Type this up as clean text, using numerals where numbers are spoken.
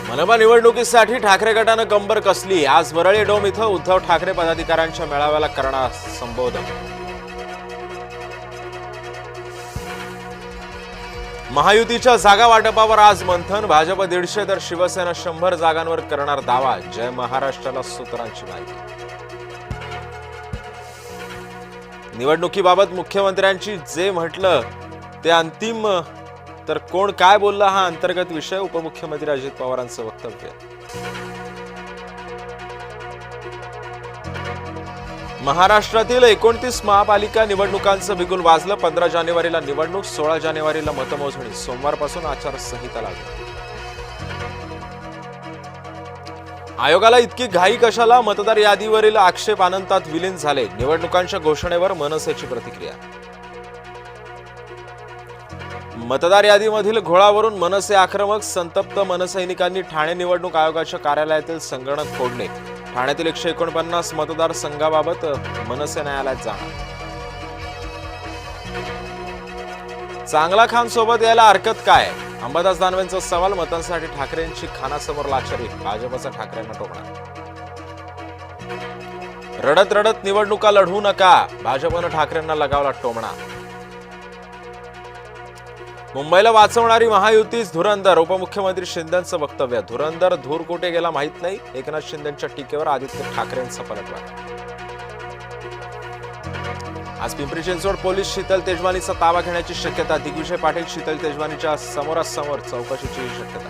मनपा निवडणुकीसाठी ठाकरे गटानं कंबर कसली। आज वरळी डोम इथं उद्धव ठाकरे पदाधिकाऱ्यांच्या मेळाव्याला करणार संबोधन। महायुतीच्या जागा वाटपावर आज मंथन। भाजप 150 तर शिवसेना 100 जागांवर करणार दावा। जय महाराष्ट्राला सूत्रांची माहिती। निवडणुकीबाबत मुख्यमंत्र्यांची जे म्हटलं ते अंतिम, तर कोण काय बोलला हा अंतर्गत विषय। उपमुख्यमंत्री अजित पवारांचं वक्तव्य। महाराष्ट्रातील 29 महापालिका निवडणुकांचं बिगुल वाजलं। 15 जानेवारीला निवडणूक, 16 जानेवारीला मतमोजणी। सोमवारपासून आचारसंहिता लागू। आयोगाला इतकी घाई कशाला? मतदार यादीवरील आक्षेप अनंतात विलीन झाले। निवडणुकांच्या घोषणेवर मनसेची प्रतिक्रिया। मतदार यादीमधील घोळावरून मनसे आक्रमक। संतप्त मनसैनिकांनी ठाणे निवडणूक आयोगाच्या कार्यालयातील संगणक फोडले। ठाण्यातील 149 मतदारसंघाबाबत मनसे न्यायालयात जाणार। चांगला खान सोबत यायला हरकत काय? अंबादास दानवेंचा सवाल। मतांसाठी ठाकरेंची खानासमोर लाचारी। भाजपचा ठाकरेंना टोमणा। रडत रडत निवडणुका लढवू नका। भाजपनं ठाकरेंना लगावला टोमणा। मुंबईला वाचवणारी महायुतीच धुरंधर। उपमुख्यमंत्री शिंदेंचं वक्तव्य। धुरंधर धूर कुठे गेला माहित नाही। एकनाथ शिंदेंच्या टीकेवर आदित्य ठाकरेंचा पलटवार। आज पिंपरी चिंचवड पोलीस शीतल तेजवानीचा ताबा घेण्याची शक्यता। दिग्विजय पाटील शीतल तेजवानीच्या समोरासमोर चौकशीची शक्यता।